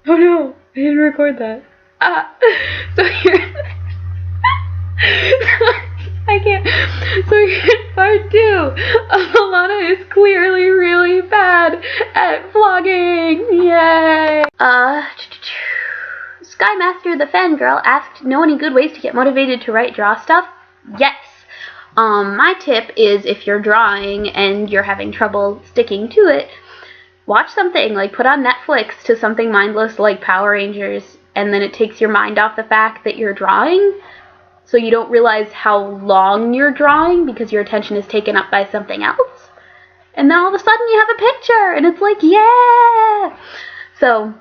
Oh no, I didn't record that. So here. I can't. So here's part 2. Alanna is clearly really bad at vlogging. Yay! Skymaster the fangirl asked, know any good ways to get motivated to draw stuff? Yes. My tip is if you're drawing and you're having trouble sticking to it, watch something, like put on Netflix to something mindless like Power Rangers, and then it takes your mind off the fact that you're drawing, so you don't realize how long you're drawing because your attention is taken up by something else. And then all of a sudden you have a picture, and it's like, yeah! So,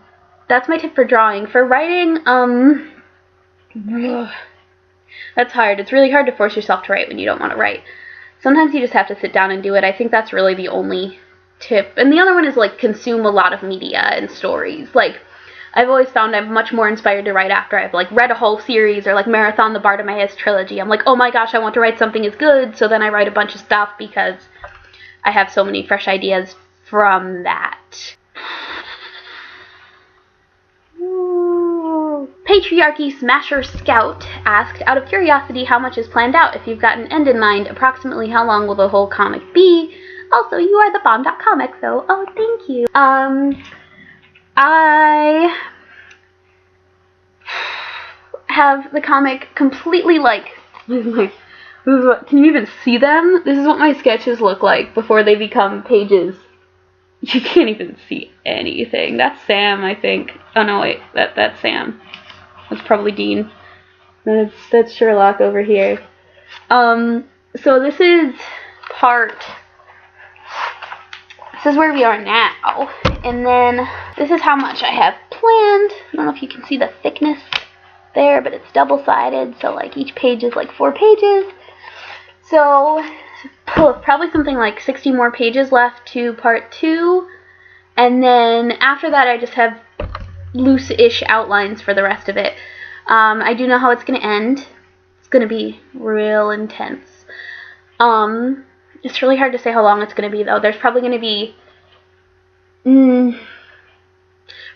that's my tip for drawing. For writing, that's hard. It's really hard to force yourself to write when you don't want to write. Sometimes you just have to sit down and do it. I think that's really the only tip. And the other one is, like, consume a lot of media and stories. Like, I've always found I'm much more inspired to write after I've, like, read a whole series or, like, marathon the Bartimaeus trilogy. I'm like, oh my gosh, I want to write something as good, so then I write a bunch of stuff because I have so many fresh ideas from that. Patriarchy Smasher Scout asked, out of curiosity, how much is planned out? If you've got an end in mind, approximately how long will the whole comic be? Also, you are the bomb.comic, so, oh, thank you. I have the comic completely, like, can you even see them? This is what my sketches look like before they become pages. You can't even see anything. That's Sam, I think. Oh, no, wait, that's Sam. That's probably Dean. That's Sherlock over here. So this is where we are now. And then this is how much I have planned. I don't know if you can see the thickness there, but it's double-sided, so like each page is like 4 pages. So probably something like 60 more pages left to part 2. And then after that I just have loose-ish outlines for the rest of it. I do know how it's going to end. It's going to be real intense. It's really hard to say how long it's going to be, though. There's probably going to be...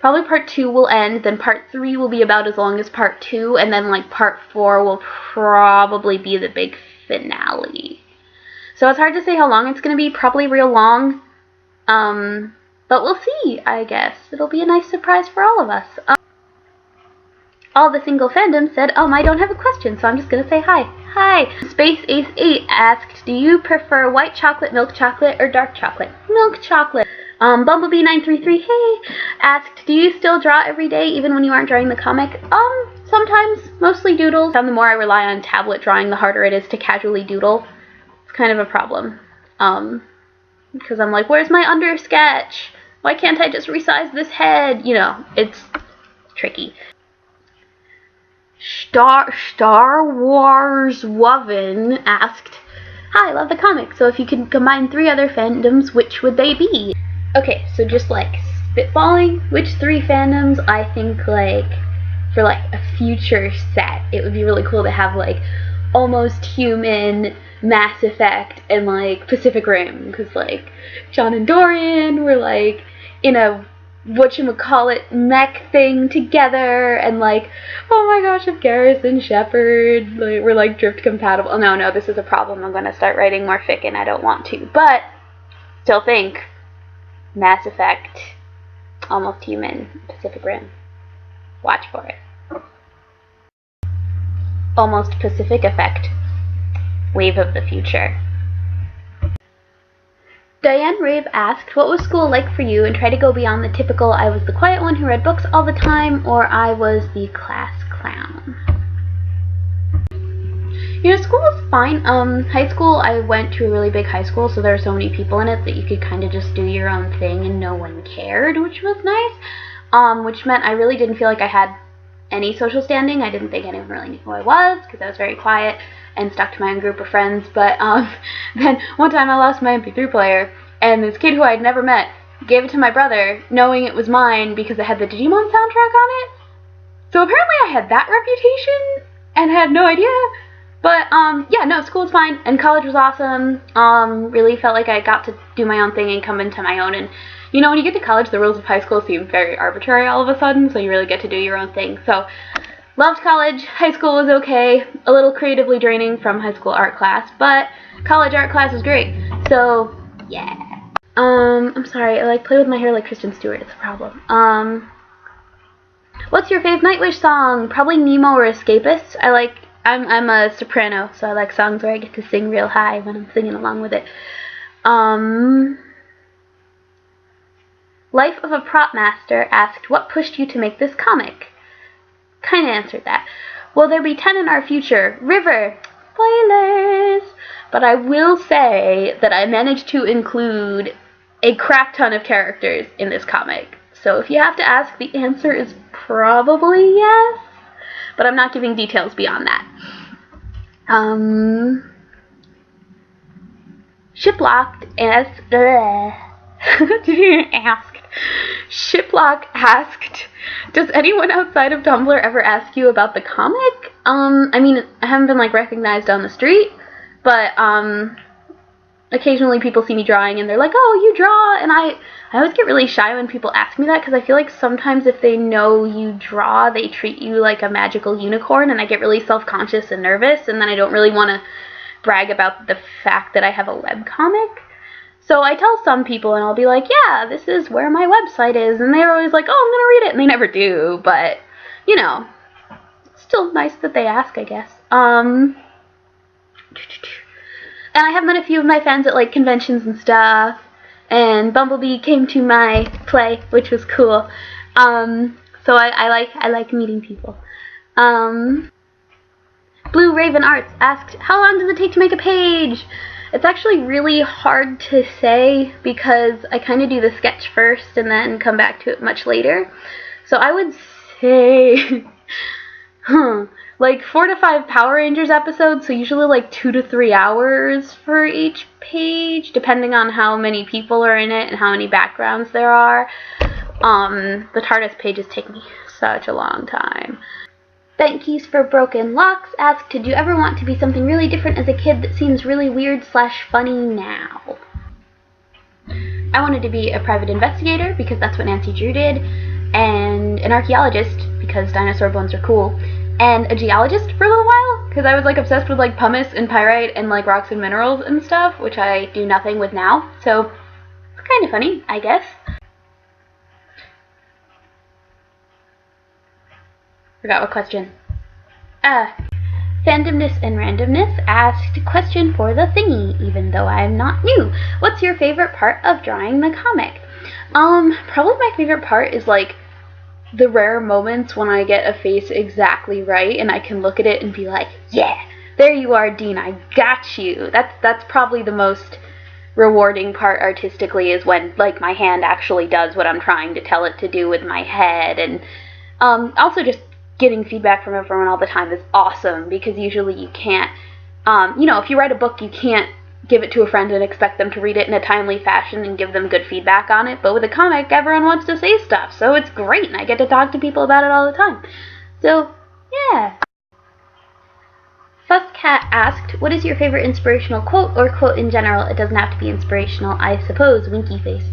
probably part 2 will end, then part 3 will be about as long as part 2, and then, like, part 4 will probably be the big finale. So it's hard to say how long it's going to be. Probably real long. But we'll see, I guess. It'll be a nice surprise for all of us. All the single fandom said, I don't have a question, so I'm just gonna say hi. Hi! Space Ace 8 asked, do you prefer white chocolate, milk chocolate, or dark chocolate? Milk chocolate. Bumblebee 933, hey, asked, do you still draw every day, even when you aren't drawing the comic? Sometimes, mostly doodles. And the more I rely on tablet drawing, the harder it is to casually doodle. It's kind of a problem. Because I'm like, where's my under sketch? Why can't I just resize this head? You know, it's tricky. Star Wars Woven asked, hi, I love the comic, so if you could combine 3 other fandoms, which would they be? Okay, so just like spitballing, which 3 fandoms I think, like, for like a future set, it would be really cool to have like Almost Human, Mass Effect, and like Pacific Rim, because like John and Dorian were like in a whatchamacallit mech thing together, and like, oh my gosh, if Garrus and Shepard like, were like drift compatible. Oh, no, this is a problem. I'm gonna start writing more fic and I don't want to, but still think Mass Effect, Almost Human, Pacific Rim. Watch for it. Almost Pacific Effect. Wave of the Future. Diane Rave asked, what was school like for you, and try to go beyond the typical I was the quiet one who read books all the time, or I was the class clown. You know, school was fine. High school, I went to a really big high school, so there were so many people in it that you could kind of just do your own thing and no one cared, which was nice. Which meant I really didn't feel like I had any social standing. I didn't think anyone really knew who I was, because I was very quiet and stuck to my own group of friends. But then one time I lost my MP3 player, and this kid who I had never met gave it to my brother, knowing it was mine because it had the Digimon soundtrack on it. So apparently I had that reputation and had no idea. But yeah, no, school was fine, and college was awesome. Really felt like I got to do my own thing and come into my own, and you know, when you get to college, the rules of high school seem very arbitrary all of a sudden, so you really get to do your own thing. So, loved college. High school was okay. A little creatively draining from high school art class, but college art class was great. So, yeah. I'm sorry, I play with my hair like Kristen Stewart. It's a problem. What's your fave Nightwish song? Probably Nemo or Escapist. I'm a soprano, so I like songs where I get to sing real high when I'm singing along with it. Life of a Prop Master asked, what pushed you to make this comic? Kinda answered that. Will there be 10 in our future? River. Spoilers. But I will say that I managed to include a crap ton of characters in this comic. So if you have to ask, the answer is probably yes. But I'm not giving details beyond that. Shiplocked Shiplock asked, does anyone outside of Tumblr ever ask you about the comic? I mean, I haven't been recognized on the street, but occasionally people see me drawing and they're like, oh, you draw, and I always get really shy when people ask me that, because I feel like sometimes if they know you draw, they treat you like a magical unicorn, and I get really self-conscious and nervous, and then I don't really want to brag about the fact that I have a webcomic. So I tell some people, and I'll be like, yeah, this is where my website is, and they're always like, oh, I'm gonna read it, and they never do, but, you know, it's still nice that they ask, I guess. And I have met a few of my fans at, conventions and stuff, and Bumblebee came to my play, which was cool. So I like meeting people. Blue Raven Arts asked, how long does it take to make a page? It's actually really hard to say because I kind of do the sketch first and then come back to it much later. So I would say, 4 to 5 Power Rangers episodes, so usually 2 to 3 hours for each page, depending on how many people are in it and how many backgrounds there are. The TARDIS pages take me such a long time. Thankies for Broken Locks asked, did you ever want to be something really different as a kid that seems really weird/funny now? I wanted to be a private investigator because that's what Nancy Drew did, and an archaeologist because dinosaur bones are cool, and a geologist for a little while because I was obsessed with pumice and pyrite and rocks and minerals and stuff, which I do nothing with now, so it's kind of funny, I guess. Forgot what question. Fandomness and Randomness asked, question for the thingy, even though I'm not new. What's your favorite part of drawing the comic? Probably my favorite part is the rare moments when I get a face exactly right and I can look at it and be like, yeah, there you are, Dean, I got you. That's probably the most rewarding part artistically, is when my hand actually does what I'm trying to tell it to do with my head. And also just getting feedback from everyone all the time is awesome, because usually you can't, if you write a book, you can't give it to a friend and expect them to read it in a timely fashion and give them good feedback on it, but with a comic, everyone wants to say stuff, so it's great, and I get to talk to people about it all the time. So, yeah. Fusscat asked, what is your favorite inspirational quote, or quote in general? It doesn't have to be inspirational, I suppose, winky face.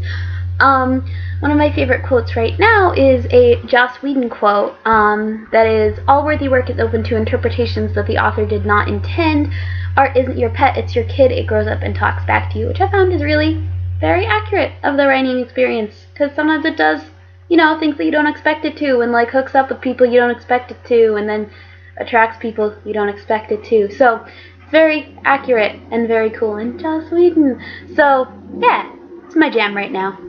One of my favorite quotes right now is a Joss Whedon quote, that is, all worthy work is open to interpretations that the author did not intend. Art isn't your pet, it's your kid, it grows up and talks back to you, which I found is really very accurate of the writing experience, because sometimes it does, things that you don't expect it to, and hooks up with people you don't expect it to, and then attracts people you don't expect it to. So, it's very accurate and very cool, and Joss Whedon. So, yeah, it's my jam right now.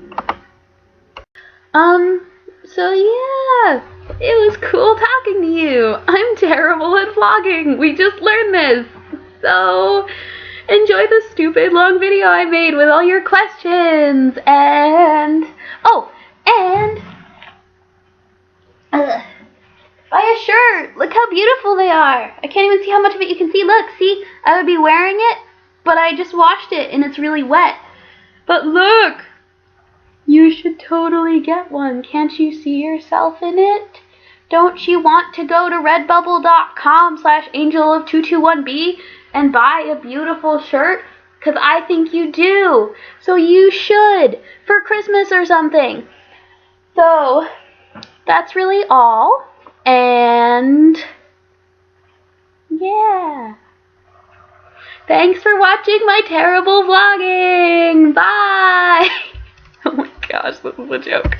So yeah, it was cool talking to you. I'm terrible at vlogging. We just learned this. So, enjoy the stupid long video I made with all your questions. And, buy a shirt. Look how beautiful they are. I can't even see how much of it you can see. Look, see, I would be wearing it, but I just washed it and it's really wet. But look! You should totally get one. Can't you see yourself in it? Don't you want to go to redbubble.com/angelof221b and buy a beautiful shirt? because I think you do. So you should, for Christmas or something. So that's really all. And yeah. Thanks for watching my terrible vlogging. Bye. Oh my gosh, this is a joke.